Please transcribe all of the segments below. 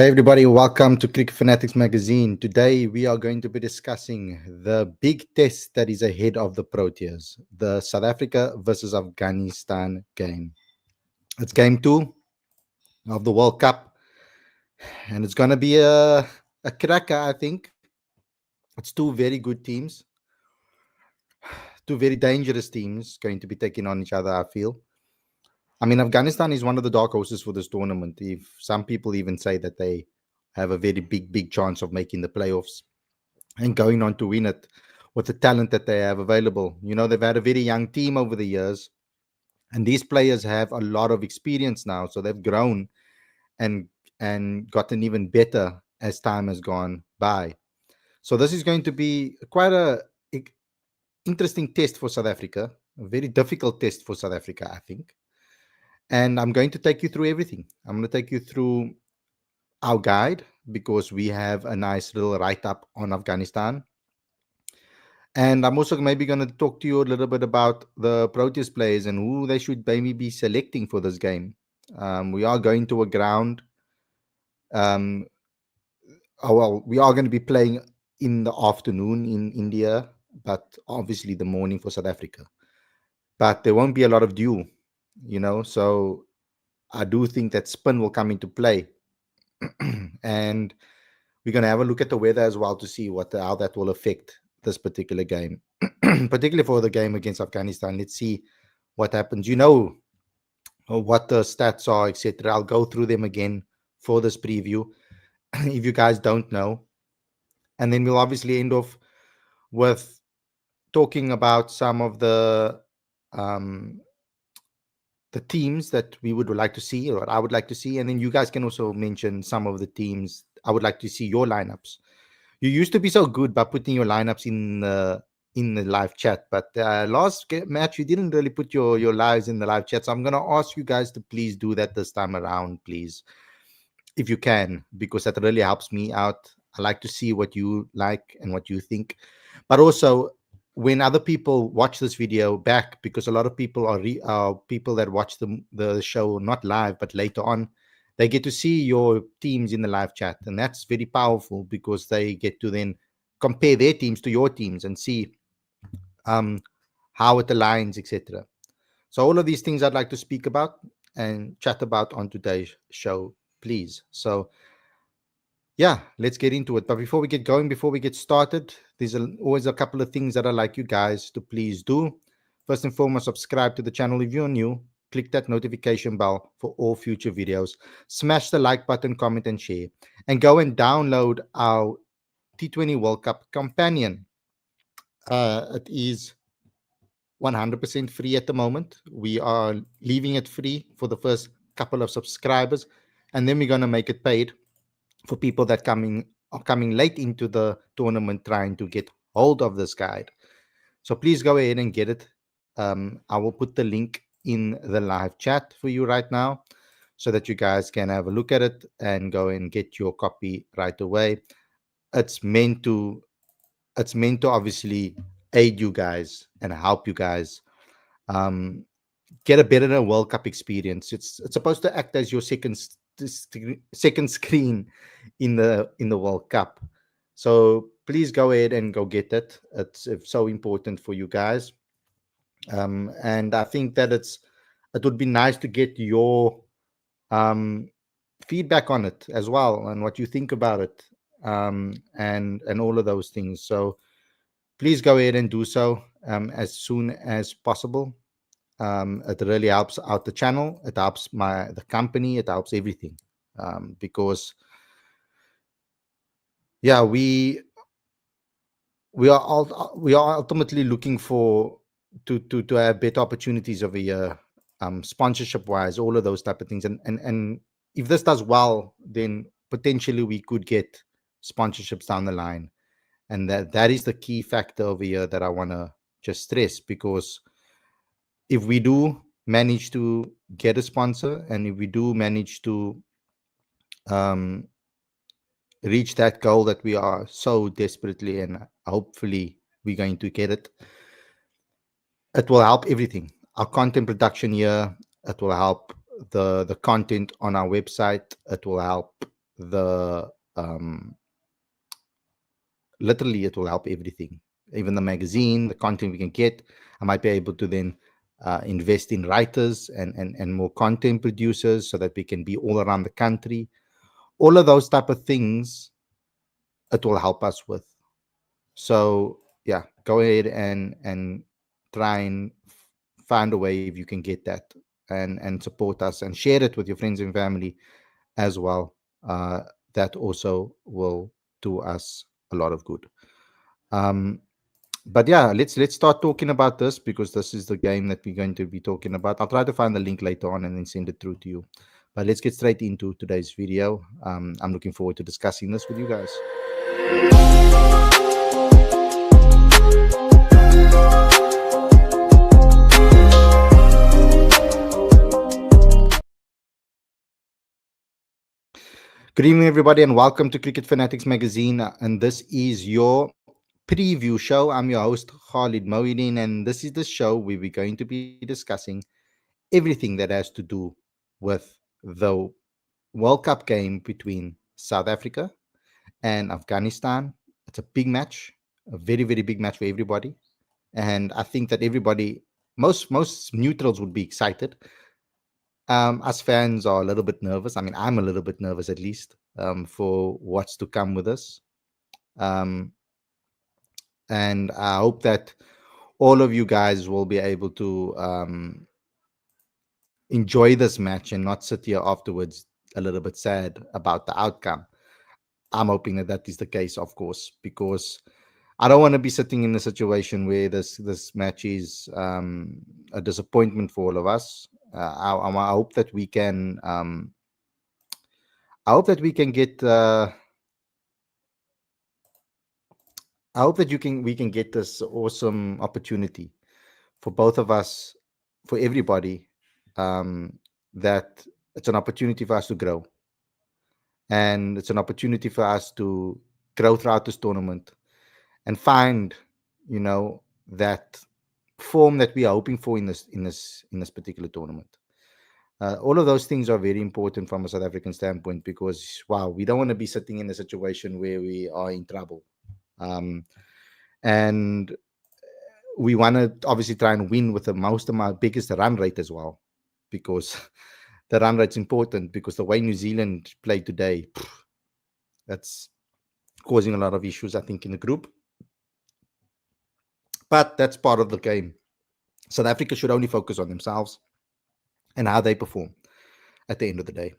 Hey everybody, welcome to Cricket Fanatics Magazine. Today we are going to be discussing the big test that is ahead of the Proteas, the South Africa versus Afghanistan game. It's game 2 of the World Cup, and it's going to be a cracker, I think. It's two very good teams, two very dangerous teams going to be taking on each other, I feel. I mean, Afghanistan is one of the dark horses for this tournament. If some people even say that they have a very big chance of making the playoffs and going on to win it with the talent that they have available. You know, they've had a very young team over the years, and these players have a lot of experience now, so they've grown and gotten even better as time has gone by. So this is going to be quite a interesting test for South Africa, a very difficult test for South Africa, I think. And I'm going to take you through everything. I'm going to take you through our guide because we have a nice little write-up on Afghanistan. And I'm also maybe going to talk to you a little bit about the Proteas players and who they should maybe be selecting for this game. We are going to a ground. We are going to be playing in the afternoon in India, but obviously the morning for South Africa. But there won't be a lot of dew, so I do think that spin will come into play. And we're going to have a look at the weather as well to see how that will affect this particular game, particularly for the game against Afghanistan. Let's see what happens. What the stats are, etc. I'll go through them again for this preview if you guys don't know. And then we'll obviously end off with talking about some of the teams that we would like to see, or I would like to see. And then you guys can also mention some of the teams I would like to see your lineups. You used to be so good by putting your lineups in the live chat, but last match you didn't really put your lives in the live chat. So I'm going to ask you guys to please do that this time around, please, if you can, because that really helps me out. I like to see what you like and what you think, but also when other people watch this video back, because a lot of people are people that watch the show not live but later on, they get to see your teams in the live chat, and that's very powerful because they get to then compare their teams to your teams and see how it aligns, etc. So all of these things I'd like to speak about and chat about on today's show, please. So yeah, let's get into it. But before we get going, before we get started, there's always a couple of things that I'd like you guys to please do. First and foremost, subscribe to the channel if you're new. Click that notification bell for all future videos. Smash the like button, comment, and share. And go and download our T20 World Cup companion. It is 100% free at the moment. We are leaving it free for the first couple of subscribers, and then we're going to make it paid for people that are coming late into the tournament trying to get hold of this guide. So please go ahead and get it. I will put the link in the live chat for you right now so that you guys can have a look at it and go and get your copy right away. It's meant to obviously aid you guys and help you guys get a better World Cup experience. It's supposed to act as your second screen in the World Cup. So please go ahead and go get it. It's so important for you guys. And I think that it would be nice to get your feedback on it as well and what you think about it, and all of those things. So please go ahead and do so as soon as possible. It really helps out the channel. It helps the company. It helps everything, because yeah, we are ultimately looking to have better opportunities over here, sponsorship wise, all of those type of things. And if this does well, then potentially we could get sponsorships down the line, and that is the key factor over here that I want to just stress, because if we do manage to get a sponsor, and if we do manage to reach that goal that we are so desperately, and hopefully we're going to get it, it will help everything. Our content production here, it will help the content on our website, it will help the literally it will help everything, even the magazine, the content we can get. I might be able to then invest in writers and more content producers so that we can be all around the country. All of those type of things it will help us with. So yeah, go ahead and try and find a way if you can get that, and support us and share it with your friends and family as well. That also will do us a lot of good. Um, but yeah, let's start talking about this, because this is the game that we're going to be talking about. I'll try to find the link later on and then send it through to you. But let's get straight into today's video. I'm looking forward to discussing this with you guys. Good evening, everybody, and welcome to Cricket Fanatics Magazine. And this is your preview show. I'm your host, Khalid Moedin, and this is the show where we're going to be discussing everything that has to do with the World Cup game between South Africa and Afghanistan. It's a big match, a very, very big match for everybody. And I think that everybody, most neutrals would be excited. Us fans are a little bit nervous. I mean, I'm a little bit nervous, at least, for what's to come with us. Um, and I hope that all of you guys will be able to enjoy this match and not sit here afterwards a little bit sad about the outcome. I'm hoping that that is the case, of course, because I don't want to be sitting in a situation where this match is a disappointment for all of us. I hope that we can. I hope that we can get. I hope that we can get this awesome opportunity for both of us, for everybody. Um, that it's an opportunity for us to grow, and it's an opportunity for us to grow throughout this tournament and find, that form that we are hoping for in this particular tournament. All of those things are very important from a South African standpoint, because wow, we don't want to be sitting in a situation where we are in trouble. Um, and we want to obviously try and win with the most of our biggest run rate as well, because the run rate's important, because the way New Zealand played today, that's causing a lot of issues, I think, in the group. But that's part of the game. South Africa should only focus on themselves and how they perform at the end of the day.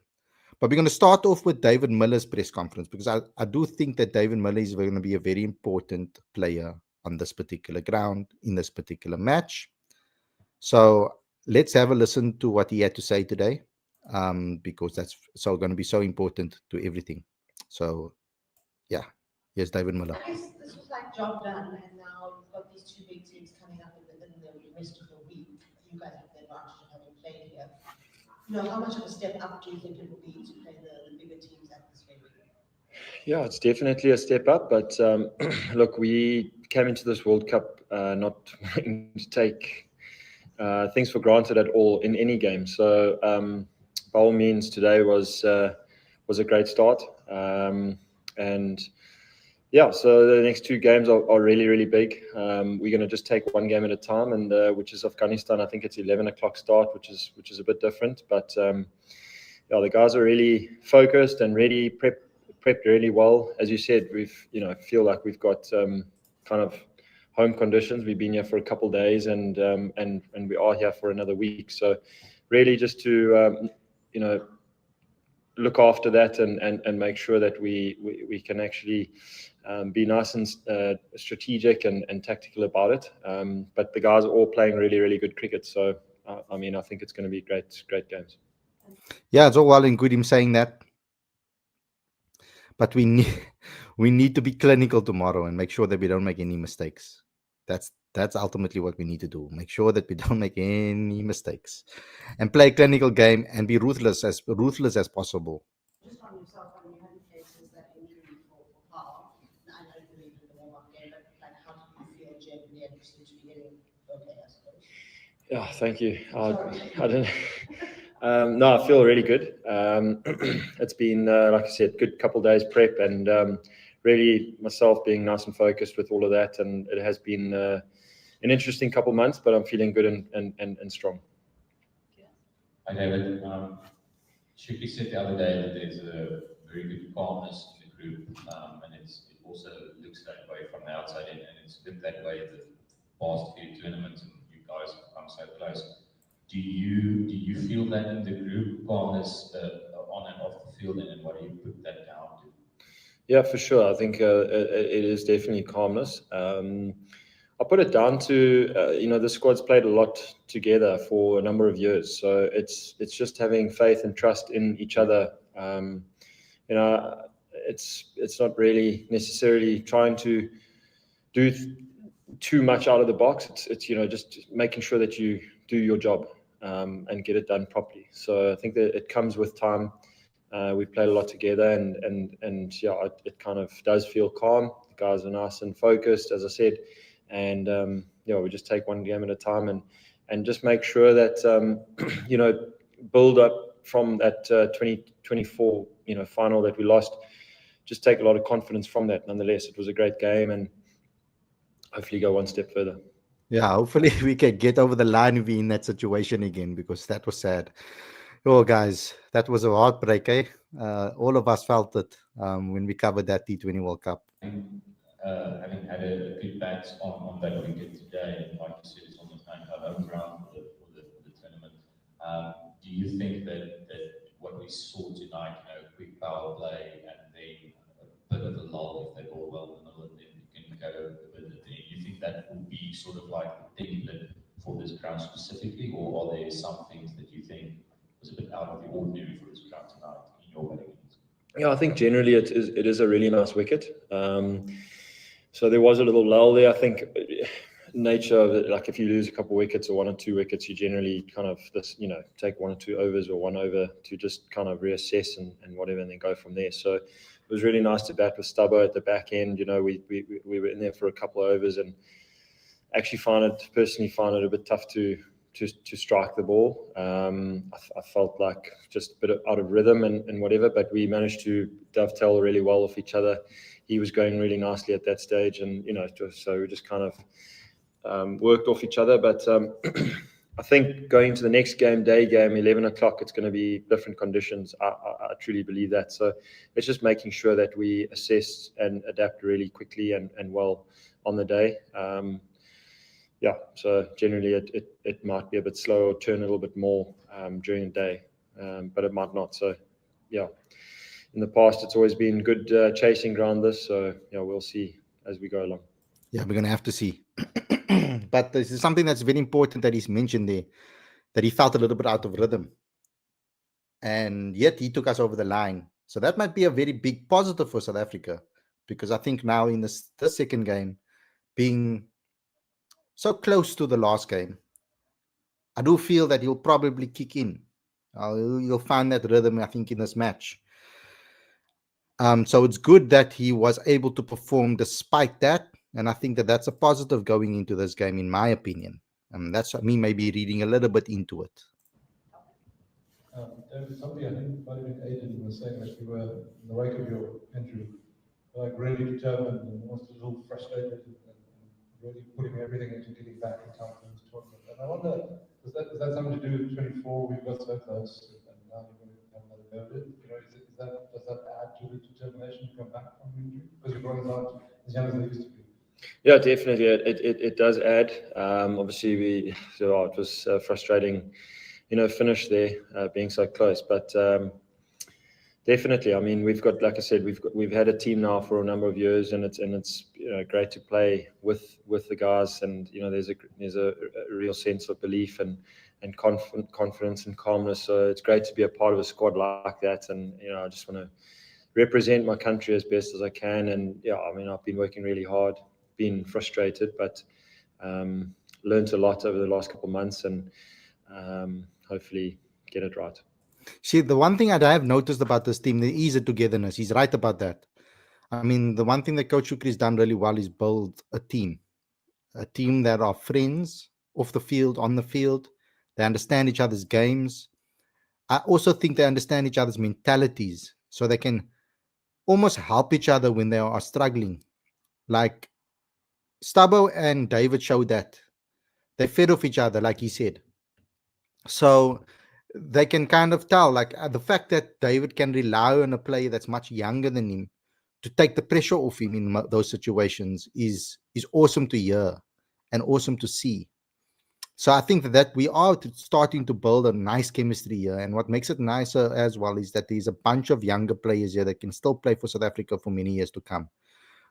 But we're going to start off with David Miller's press conference, because I do think that David Miller is going to be a very important player on this particular ground, in this particular match. So let's have a listen to what he had to say today, because that's so going to be so important to everything. So, yeah, here's David Miller. I guess this was like job done, and now you've got these two big teams coming up in the rest of the week. You guys have the advantage of having played here. How much of a step up do you think it will be to play the bigger teams at this venue? Yeah, it's definitely a step up. But look, we came into this World Cup not wanting to take things for granted at all in any game. So by all means, today was a great start. And yeah, so the next two games are really, really big. We're going to just take one game at a time, and which is Afghanistan. I think it's 11 o'clock start, which is a bit different. But yeah, the guys are really focused and ready, prepped really well. As you said, feel like we've got kind of home conditions. We've been here for a couple of days, and we are here for another week. So really, just to look after that and make sure that we can actually be nice and strategic and tactical about it. But the guys are all playing really, really good cricket. So I mean, I think it's going to be great games. Yeah, it's all well and good him saying that, but we need we need to be clinical tomorrow and make sure that we don't make any mistakes. That's ultimately what we need to do. Make sure that we don't make any mistakes, and play a clinical game and be ruthless as possible. Just on yourself, I mean, you hadn't faced that injury for Paul. I know you believe in the warm-up game, but like, how do you feel generally, and you seem to be getting okay, I suppose? Yeah, thank you. Sorry. I don't. No, I feel really good. It's been, like I said, good couple of days prep, and really myself being nice and focused with all of that. And it has been an interesting couple of months, but I'm feeling good and strong. Hi, David. Shuki said the other day that there's a very good calmness in the group, and it also looks that way from the outside in, and it's been that way the past few tournaments, and you guys have come so close. Do you feel that in the group calmness on and off the field, and then what do you put that down to? Yeah, for sure. I think it is definitely calmness. I put it down to the squad's played a lot together for a number of years, so it's just having faith and trust in each other. It's not really necessarily trying to do too much out of the box. It's just making sure that you do your job and get it done properly. So I think that it comes with time. We've played a lot together, and yeah, it kind of does feel calm. The guys are nice and focused, as I said, and we just take one game at a time and just make sure that build up from that 2024 final that we lost. Just take a lot of confidence from that. Nonetheless, it was a great game, and hopefully go one step further. Yeah, hopefully we can get over the line and be in that situation again, because that was sad. Oh, guys, that was a heartbreak, eh? All of us felt it when we covered that T20 World Cup. Having had a good bat on that wicket today, and like you said, it's almost like our home ground for the tournament. Do you think that what we saw tonight, quick power play and then a bit of a lull if they ball well in the middle, and then you can go a bit there? Do you think that would be sort of like the template for this ground specifically, or are there some things that you think was a bit out of the ordinary for this ground tonight in your opinion? Yeah, I think generally it is a really nice wicket. So there was a little lull there. I think nature of it, like if you lose a couple of wickets or 1 or 2 wickets, you generally kind of take 1 or 2 overs or 1 over to just kind of reassess and whatever, and then go from there. So it was really nice to bat with Stubbo at the back end. We were in there for a couple of overs, and actually personally find it a bit tough to strike the ball. I felt like just a bit out of rhythm and whatever, but we managed to dovetail really well with each other. He was going really nicely at that stage, and so we just kind of worked off each other. But I think going to the next game, day game, 11 o'clock, it's going to be different conditions. I truly believe that. So it's just making sure that we assess and adapt really quickly and well on the day. Yeah, so generally it might be a bit slow or turn a little bit more during the day, but it might not. So yeah, in the past it's always been good chasing ground this. So yeah, we'll see as we go along. Yeah, we're going to have to see. But this is something that's very important that he's mentioned there, that he felt a little bit out of rhythm. And yet he took us over the line. So that might be a very big positive for South Africa, because I think now in the second game, being so close to the last game, I do feel that he'll probably kick in. You'll find that rhythm, I think, in this match. So it's good that he was able to perform despite that. And I think that that's a positive going into this game, in my opinion. That's me maybe reading a little bit into it. David, somebody, I think, might have been Aiden, was saying that you were, in the wake of your injury, like really determined and almost a little frustrated and really putting everything into getting back in time for this tournament. And I wonder, is that something to do with 24? We've got so close, and now you're going to have another go at it. Does that add to the determination to come back from injury? Because your boys aren't as young as they used to be. Yeah, definitely. It does add. Obviously, it was frustrating, finish there, being so close. But definitely, I mean, we've got, like I said, we've had a team now for a number of years, and it's great to play with the guys, and there's a real sense of belief and confidence and calmness. So it's great to be a part of a squad like that, and I just want to represent my country as best as I can. And yeah, I mean, I've been working really hard, been frustrated, but learned a lot over the last couple of months, and hopefully get it right. See, the one thing that I have noticed about this team, there is a togetherness. He's right about that. I mean, the one thing that Coach Shukri's done really well is build a team that are friends off the field, on the field. They understand each other's games. I also think they understand each other's mentalities, so they can almost help each other when they are struggling. Like Stubbo and David showed that they fed off each other, like he said. So they can kind of tell, like the fact that David can rely on a player that's much younger than him to take the pressure off him in those situations is awesome to hear and awesome to see. So I think that we are starting to build a nice chemistry here. And what makes it nicer as well is that there's a bunch of younger players here that can still play for South Africa for many years to come.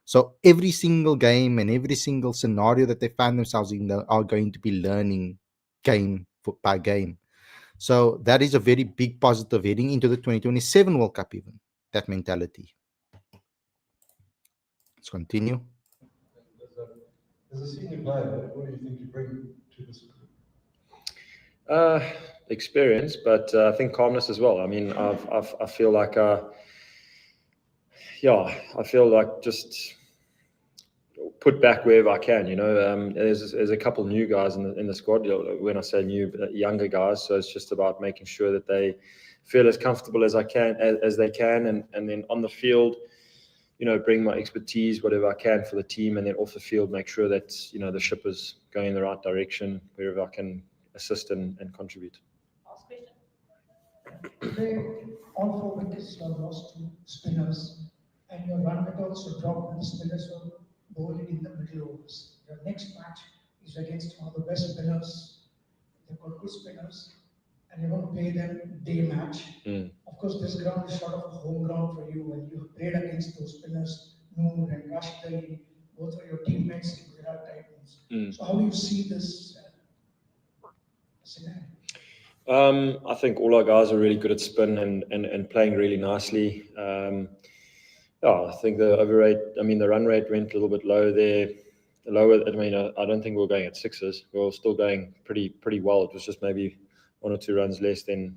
So every single game and every single scenario that they find themselves in are going to be learning game by game. So that is a very big positive heading into the 2027 World Cup even, that mentality. Let's continue. As a senior player, what do you think you bring to this group? Experience, but I think calmness as well. I mean, I feel like, I feel like just put back wherever I can. There's a couple new guys in the squad. When I say new, younger guys, so it's just about making sure that they feel as comfortable as they can, and then on the field, bring my expertise, whatever I can for the team, and then off the field, make sure that the ship is going in the right direction wherever I can assist and contribute. Last question. Today, all 4 wickets were lost to spinners, and your run rate also dropped when the spinners were bowling in the middle overs. Your next match is against one of the best spinners. They've got good spinners, and you're going to play them day match. Of course, this ground is sort of a home ground for you, and you have played against those spinners, Noor and Rashid Ali, both are your teammates in Virat Titans. So how do you see this scenario? I think all our guys are really good at spin and playing really nicely. I think the run rate went a little bit low there. I don't think we were going at sixes. We were still going pretty well. It was just maybe 1 or 2 runs less than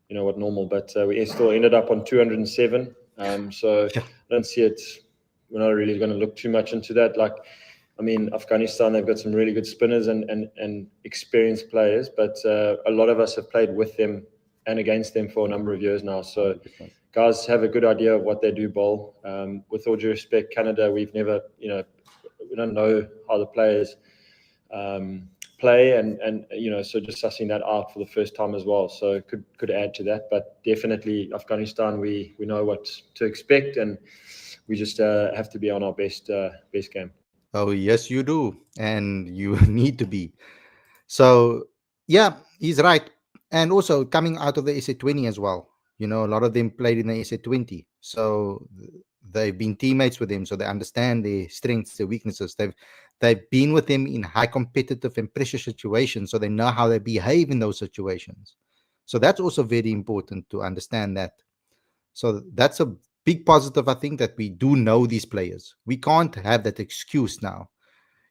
what normal, but we still ended up on 207. So I don't see it. We're not really going to look too much into that. Afghanistan, they've got some really good spinners and experienced players, but a lot of us have played with them and against them for a number of years now. So guys have a good idea of what they do bowl. With all due respect, Canada, we've never, we don't know how the players play, and so just sussing that out for the first time as well. So could add to that, but definitely Afghanistan, we know what to expect, and we just have to be on our best game. Oh, yes, you do. And you need to be. So, yeah, he's right. And also coming out of the SA20 as well. A lot of them played in the SA20. So they've been teammates with them. So they understand their strengths, their weaknesses. They've been with them in high competitive and pressure situations. So they know how they behave in those situations. So that's also very important to understand that. So that's a big positive, I think, that we do know these players. We can't have that excuse now.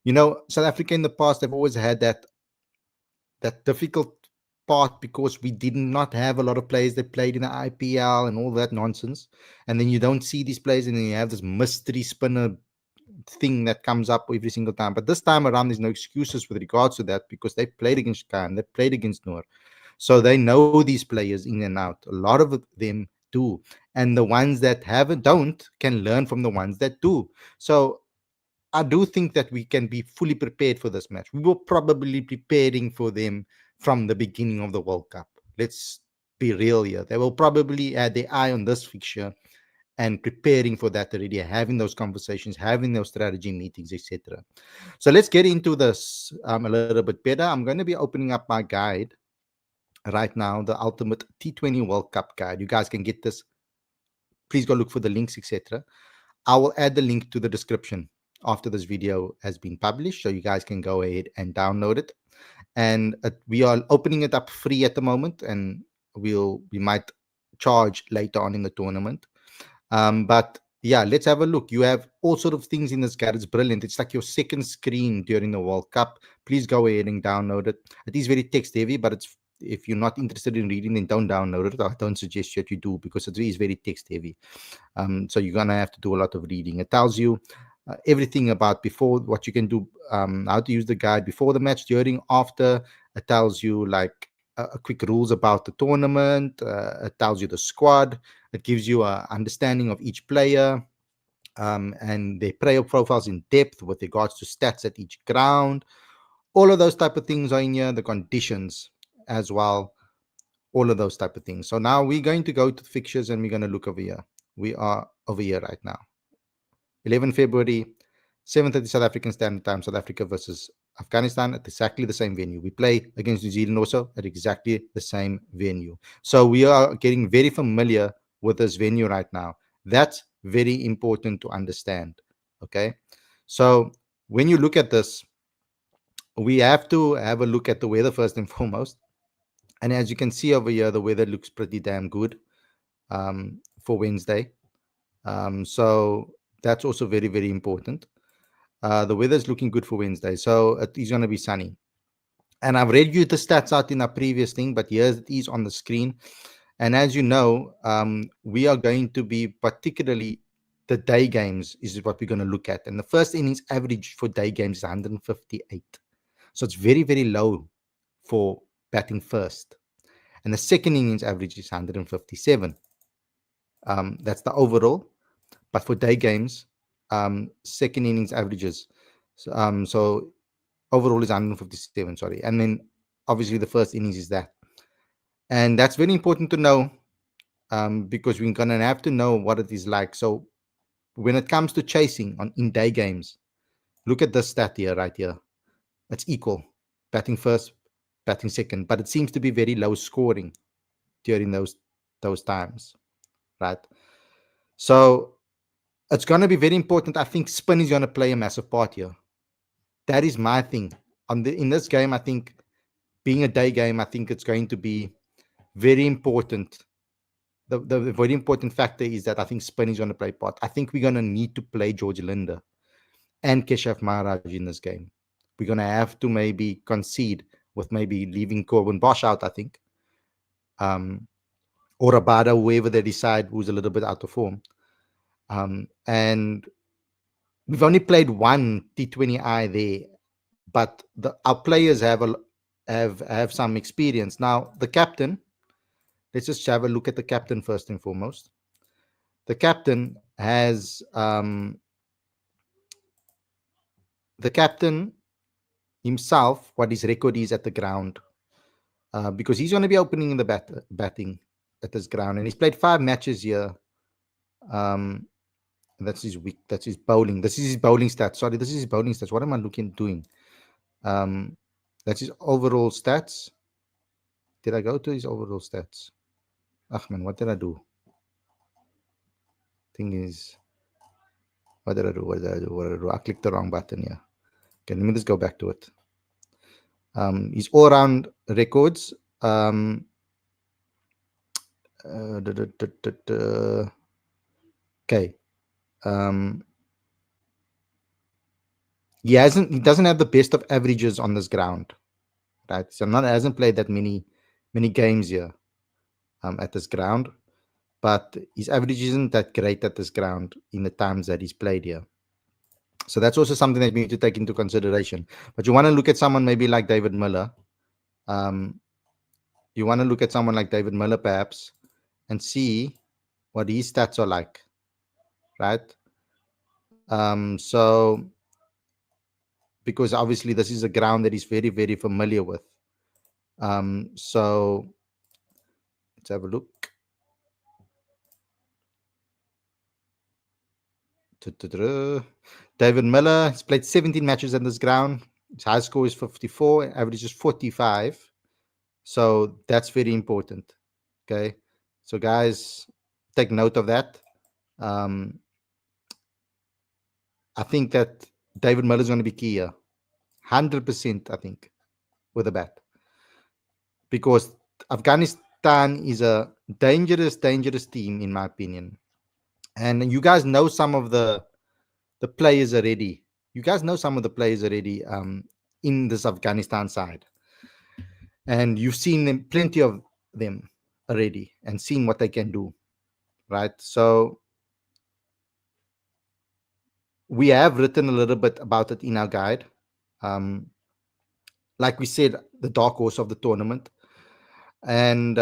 South Africa in the past, they've always had that difficult part because we did not have a lot of players that played in the IPL and all that nonsense. And then you don't see these players, and then you have this mystery spinner thing that comes up every single time. But this time around, there's no excuses with regards to that because they played against Khan, they played against Noor. So they know these players in and out. A lot of them do. And the ones that don't can learn from the ones that do. So I do think that we can be fully prepared for this match. We were probably preparing for them from the beginning of the World Cup. Let's be real here. They will probably had their eye on this fixture and preparing for that already, having those conversations, having those strategy meetings, etc. So let's get into this a little bit better. I'm going to be opening up my guide right now, the Ultimate T20 World Cup guide. You guys can get this. Please go look for the links, etc. I will add the link to the description after this video has been published, so you guys can go ahead and download it. And we are opening it up free at the moment, and we might charge later on in the tournament. But yeah, let's have a look. You have all sort of things in this guide. It's brilliant. It's like your second screen during the World Cup. Please go ahead and download it. It is very text heavy, but if you're not interested in reading, then don't download it. I don't suggest that you do, because it is very text heavy. So you're gonna have to do a lot of reading. It tells you everything about before, what you can do, how to use the guide before the match, during, after. It tells you like a quick rules about the tournament. It tells you the squad. It gives you an understanding of each player, and their player profiles in depth with regards to stats at each ground. All of those type of things are in here. The conditions as well. All of those type of things. So now we're going to go to the fixtures and we're going to look over here. We are over here right now. 11 February, 7:30 South African Standard Time, South Africa versus Afghanistan at exactly the same venue. We play against New Zealand also at exactly the same venue. So we are getting very familiar with this venue right now. That's very important to understand. Okay. So when you look at this, we have to have a look at the weather first and foremost. And as you can see over here, the weather looks pretty damn good for Wednesday. So that's also very, very important. The weather is looking good for Wednesday, so it is going to be sunny. And I've read you the stats out in our previous thing, but here it is on the screen. And as you know, we are going to be particularly the day games is what we're going to look at. And the first innings average for day games is 158. So it's very, very low for batting first. And the second innings average is 157. That's the overall. But for day games, second innings averages. So overall is 157, sorry. And then obviously the first innings is that. And that's very important to know because we're going to have to know what it is like. So when it comes to chasing in day games, look at this stat here, right here. It's equal. Batting first, batting second. But it seems to be very low scoring during those times, right? So it's going to be very important. I think spin is going to play a massive part here. That is my thing. In this game, I think being a day game, I think it's going to be very important. The very important factor is that I think spin is going to play part. I think we're going to need to play George Linder and Keshav Maharaj in this game. We're going to have to maybe concede with maybe leaving Corbin Bosch out, I think. Or Abada, whoever they decide who's a little bit out of form. And we've only played one T20I there, but our players have some experience. Now, the captain, let's just have a look at the captain first and foremost. The captain has the captain himself, what his record is at the ground, because he's going to be opening in the batting at this ground, and he's played 5 matches here. That's his week. That's his bowling. This is his bowling stats. Sorry, this is his bowling stats. What am I doing? That's his overall stats. Did I go to his overall stats? Ah, man, what did I do? Thing is, what did I do? I clicked the wrong button here. Okay, let me just go back to it. His all-round records. Okay. He doesn't have the best of averages on this ground, right? So hasn't played that many games here at this ground, but his average isn't that great at this ground in the times that he's played here. So that's also something that we need to take into consideration. But you want to look at someone maybe like David Miller. You want to look at someone like David Miller perhaps and see what his stats are like, right? So because obviously this is a ground that he's very, very familiar with. So let's have a look. David Miller has played 17 matches on this ground. His high score is 54, average is 45. So that's very important. Okay. So guys, take note of that. I think that David Miller is going to be key here. 100%, I think, with a bat. Because Afghanistan is a dangerous team, in my opinion. And you guys know some of the players already. You guys know some of the players already in this Afghanistan side. And you've seen them, plenty of them already, and seen what they can do, right? So we have written a little bit about it in our guide. Like we said, the dark horse of the tournament. And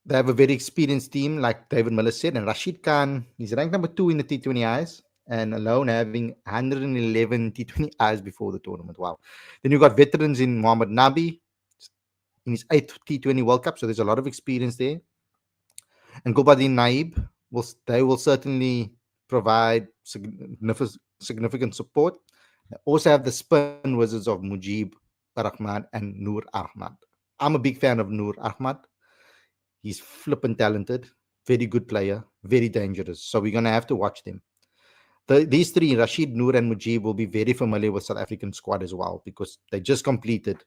they have a very experienced team, like David Miller said, and Rashid Khan is ranked number 2 in the T20 eyes, and alone having 111 T20 eyes before the tournament. Wow. Then you've got veterans in Mohammad Nabi in his 8th T20 World Cup, so there's a lot of experience there. And Gulbadin Naib, they will certainly provide significant support. They also have the spin wizards of Mujib Rahman and Noor Ahmad. I'm a big fan of Noor Ahmad. He's flippin' talented, very good player, very dangerous. So we're going to have to watch them. These three, Rashid, Noor, and Mujib, will be very familiar with South African squad as well, because they just completed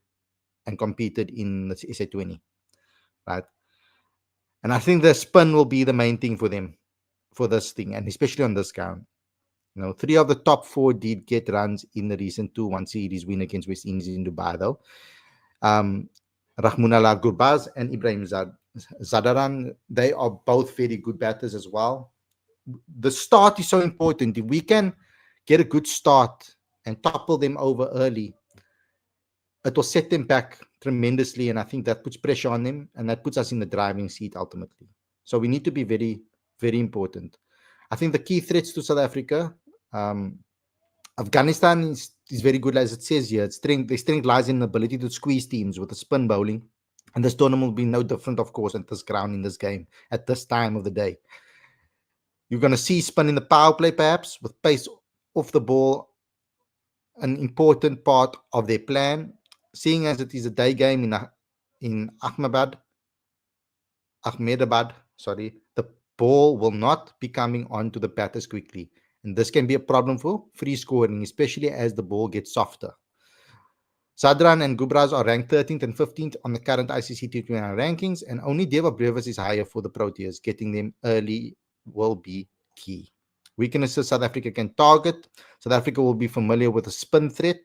and competed in the SA20, right? And I think the spin will be the main thing for them for this thing, and especially on this count. 3 of the top 4 did get runs in the recent 2-1 series win against West Indies in Dubai, though. Rahmunallah Gurbaz and Ibrahim Zadaran, they are both very good batters as well. The start is so important. If we can get a good start and topple them over early, it will set them back tremendously, and I think that puts pressure on them, and that puts us in the driving seat ultimately. So we need to be very, very important. I think the key threats to South Africa, Afghanistan is very good, as it says here. Their strength lies in the ability to squeeze teams with the spin bowling, and this tournament will be no different, of course, at this ground in this game at this time of the day. You're going to see spin in the power play, perhaps, with pace off the ball, an important part of their plan. Seeing as it is a day game in Ahmedabad, the ball will not be coming onto the batters quickly. And this can be a problem for free scoring, especially as the ball gets softer. Sadran and Gubraz are ranked 13th and 15th on the current ICC T20 rankings, and only Deva Brevis is higher for the Proteas. Getting them early will be key. Weaknesses South Africa can target. South Africa will be familiar with the spin threat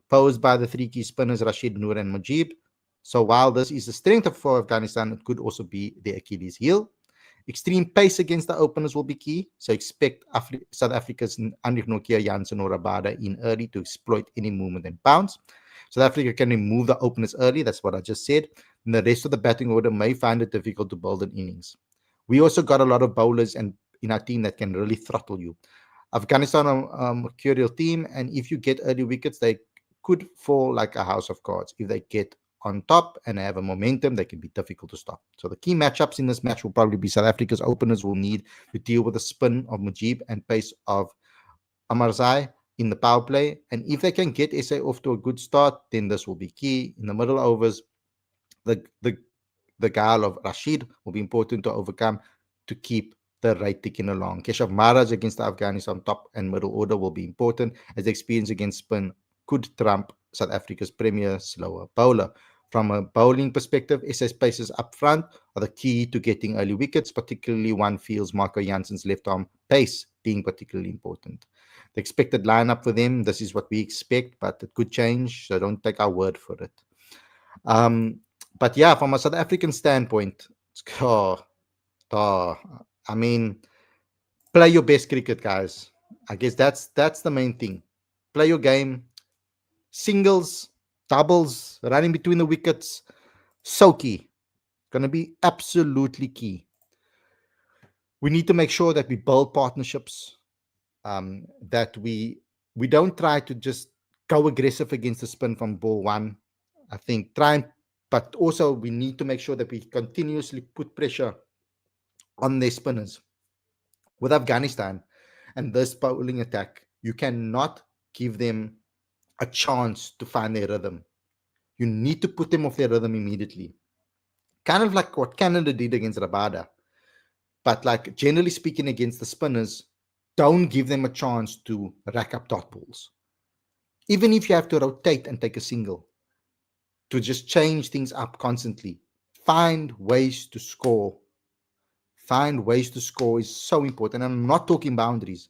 posed by the 3 key spinners, Rashid, Noor, and Mujib. So while this is the strength for Afghanistan, it could also be the Achilles heel. Extreme pace against the openers will be key. So expect South Africa's Anrich Nokia, Janssen, or Rabada in early to exploit any movement and bounce. South Africa can remove the openers early. That's what I just said. And the rest of the batting order may find it difficult to build an innings. We also got a lot of bowlers in our team that can really throttle you. Afghanistan are a mercurial team, and if you get early wickets, they could fall like a house of cards. If they get on top and have a momentum, they can be difficult to stop. So the key matchups in this match will probably be South Africa's openers will need to deal with the spin of Mujib and pace of Amarzai in the power play. And if they can get SA off to a good start, then this will be key. In the middle overs, the guile of Rashid will be important to overcome to keep the rate ticking along. Keshav Maharaj against the Afghanistan top and middle order will be important, as the experience against spin could trump South Africa's premier slower bowler. From a bowling perspective, SA's paces up front are the key to getting early wickets, particularly one feels Marco Janssen's left arm pace being particularly important. The expected lineup for them, this is what we expect, but it could change, so don't take our word for it. But yeah, from a South African standpoint, I mean, play your best cricket, guys. I guess that's the main thing. Play your game. Singles, doubles, running between the wickets, so key. Going to be absolutely key. We need to make sure that we build partnerships, that we don't try to just go aggressive against the spin from ball one. I think but also we need to make sure that we continuously put pressure on their spinners. With Afghanistan and this bowling attack, you cannot give them a chance to find their rhythm. You need to put them off their rhythm immediately. Kind of like what Canada did against Rabada. But like generally speaking against the spinners, don't give them a chance to rack up dot balls. Even if you have to rotate and take a single, to just change things up constantly. Find ways to score. Find ways to score is so important. I'm not talking boundaries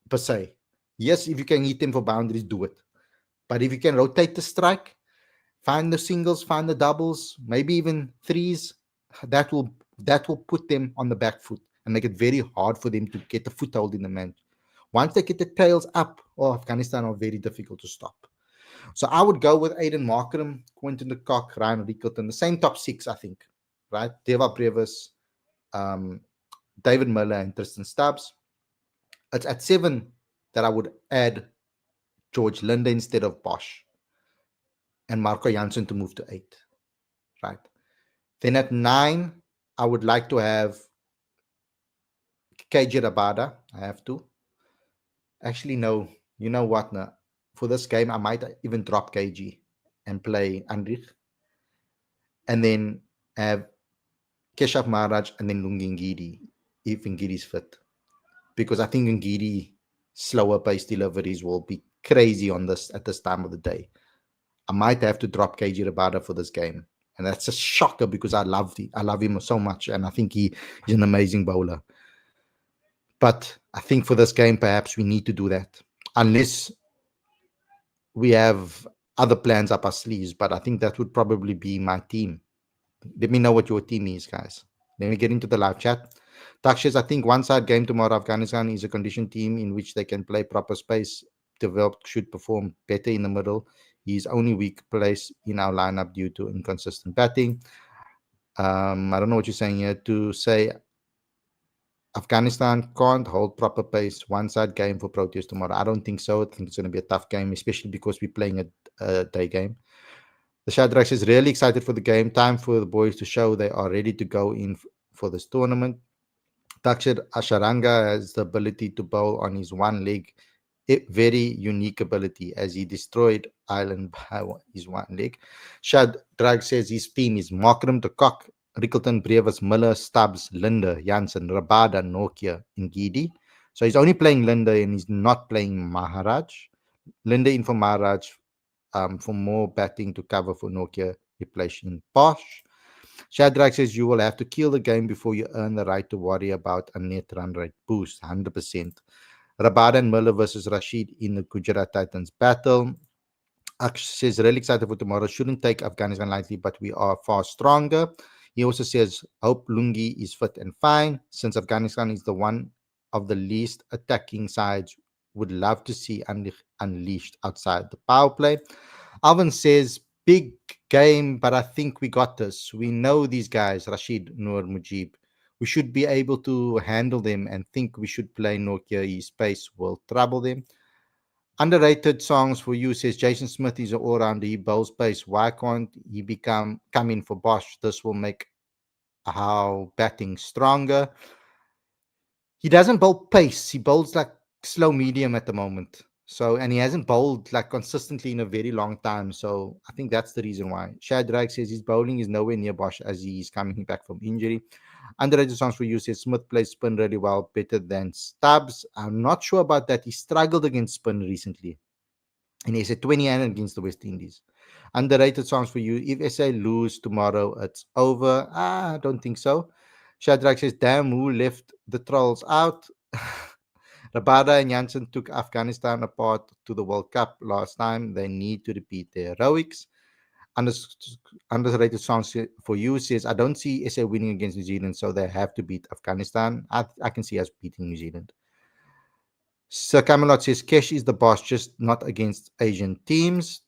per se. Yes, if you can hit them for boundaries, do it. But if you can rotate the strike, find the singles, find the doubles, maybe even threes, that will put them on the back foot and make it very hard for them to get the foothold in the match. Once they get the tails up, Afghanistan are very difficult to stop. So I would go with Aiden Markram, Quentin de Kock, Ryan Rickelton, the same top 6, I think, right? Deva Brevis, David Miller, and Tristan Stubbs. It's at 7 that I would add George Linde instead of Bosch, and Marco Janssen to move to 8, right? Then at 9, I would like to have KJ Rabada. I have to. Actually, no. You know what? No. For this game, I might even drop KG and play Andrich. And then have Keshav Maharaj and then Lungi Ngidi if Ngidi's fit. Because I think Ngidi slower pace deliveries will be crazy on this at this time of the day. I might have to drop KG Rabada for this game. And that's a shocker because I love him so much. And I think he's an amazing bowler. But I think for this game, perhaps we need to do that. Unless we have other plans up our sleeves. But I think that would probably be my team. Let me know what your team is, guys. Let me get into the live chat. Takshiz, I think one-side game tomorrow, Afghanistan is a conditioned team in which they can play proper space. Developed should perform better in the middle. His only weak place in our lineup due to inconsistent batting. I don't know what you're saying here. To say Afghanistan can't hold proper pace. One-side game for Proteas tomorrow. I don't think so. I think it's going to be a tough game, especially because we're playing a day game. The Shadrach is really excited for the game. Time for the boys to show they are ready to go in for this tournament. Takshir Asharanga has the ability to bowl on his one leg. A very unique ability as he destroyed Ireland by his one leg. Shadrach says his team is Markram de Kock, Rickelton, Brevis, Miller, Stubbs, Linde, Janssen, Rabada, Nokia, and Gidi. So he's only playing Linde and he's not playing Maharaj. Linde in for Maharaj for more batting to cover for Nokia, replacing Bosch. Shadrach says you will have to kill the game before you earn the right to worry about a net run rate boost, 100%. Rabada and Miller versus Rashid in the Gujarat Titans battle. Aksh says really excited for tomorrow. Shouldn't take Afghanistan lightly, but we are far stronger. He also says hope Lungi is fit and fine. Since Afghanistan is the one of the least attacking sides, would love to see unleashed outside the power play. Alvin says big game, but I think we got this. We know these guys, Rashid, Noor, Mujib. We should be able to handle them and think we should play Nokia. His pace will trouble them. Underrated songs for you, says Jason Smith is an all-rounder. He bowls pace. Why can't he come in for Bosch? This will make our batting stronger. He doesn't bowl pace. He bowls like slow medium at the moment. So, and he hasn't bowled like consistently in a very long time. So I think that's the reason why. Shadrach says his bowling is nowhere near Bosch as he's coming back from injury. Underrated songs for you, says Smith plays spin really well, better than Stubbs. I'm not sure about that. He struggled against spin recently. And he said 20 and against the West Indies. Underrated songs for you. If SA lose tomorrow, it's over. I don't think so. Shadrach says, damn, who left the trolls out? Rabada and Janssen took Afghanistan apart to the World Cup last time. They need to repeat their heroics. Underrated songs for you says, I don't see SA winning against New Zealand, so they have to beat Afghanistan. I can see us beating New Zealand. Sir Camelot says, Kesh is the boss, just not against Asian teams.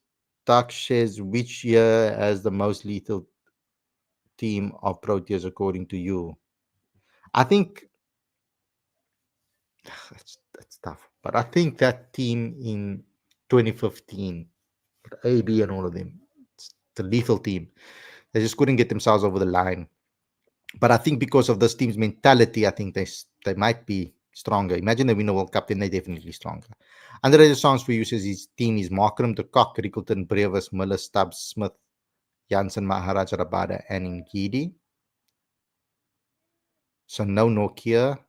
Dark says, which year has the most lethal team of Proteas according to you? I think that's tough. But I think that team in 2015, AB and all of them, it's the lethal team. They just couldn't get themselves over the line. But I think because of this team's mentality, I think they might be stronger. Imagine they win a World Cup, then they're definitely stronger. Underrated songs for you says his team is Markram, de Kock, Rickelton, Brevis, Miller, Stubbs, Smith, Janssen, Maharaj, Rabada, and Ngidi. So no Nokia.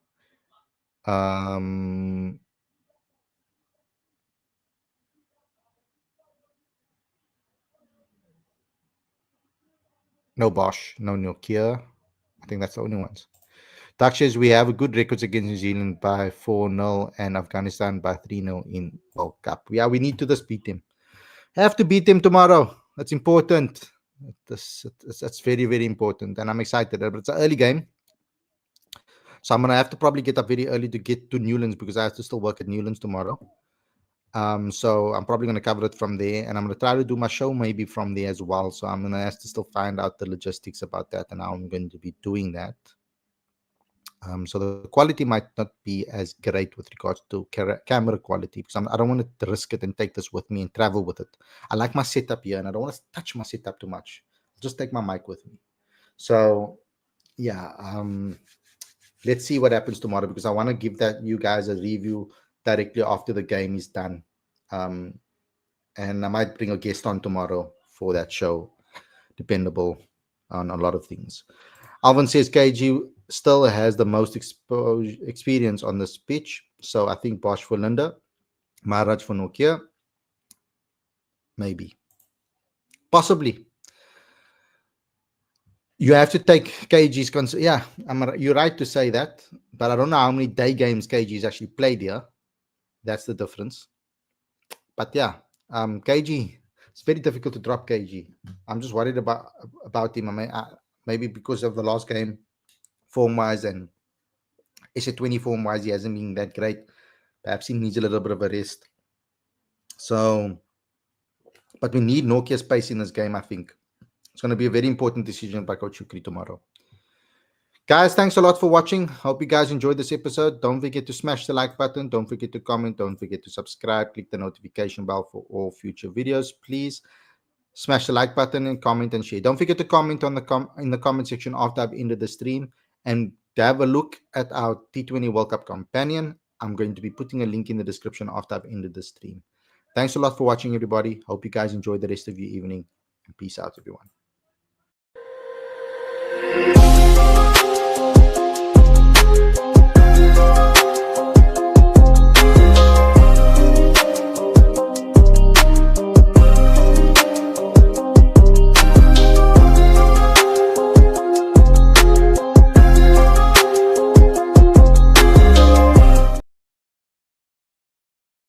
No Bosch, no Nokia. I think that's the only ones. Dakshish, we have a good records against New Zealand by 4-0 and Afghanistan by 3-0 in World Cup. Yeah, we need to just beat them. Have to beat them tomorrow. That's important. That's very, very important. And I'm excited. But it's an early game. So I'm going to have to probably get up very early to get to Newlands because I have to still work at Newlands tomorrow. So I'm probably going to cover it from there, and I'm going to try to do my show maybe from there as well. So I'm going to have to still find out the logistics about that and how I'm going to be doing that. So the quality might not be as great with regards to camera quality, because I don't want to risk it and take this with me and travel with it. I like my setup here, and I don't want to touch my setup too much. I'll just take my mic with me. So yeah, let's see what happens tomorrow, because I want to give that you guys a review directly after the game is done. And I might bring a guest on tomorrow for that show, dependable on a lot of things. Alvin says KG still has the most experience on this pitch. So I think Bosch for Linda, Maharaj for Nokia, maybe. Possibly. You have to take KG's yeah, you're right to say that, but I don't know how many day games KG's actually played here. That's the difference. But yeah, KG, it's very difficult to drop KG. I'm just worried about him. I mean, maybe because of the last game, form-wise, and SA20 form-wise, he hasn't been that great. Perhaps he needs a little bit of a rest. So, but we need Nokia space in this game, I think. It's going to be a very important decision by Coach Shukri tomorrow. Guys, thanks a lot for watching. Hope you guys enjoyed this episode. Don't forget to smash the like button. Don't forget to comment. Don't forget to subscribe. Click the notification bell for all future videos. Please smash the like button and comment and share. Don't forget to comment on in the comment section after I've ended the stream, and have a look at our T20 World Cup companion. I'm going to be putting a link in the description after I've ended the stream. Thanks a lot for watching, everybody. Hope you guys enjoy the rest of your evening, and peace out, everyone.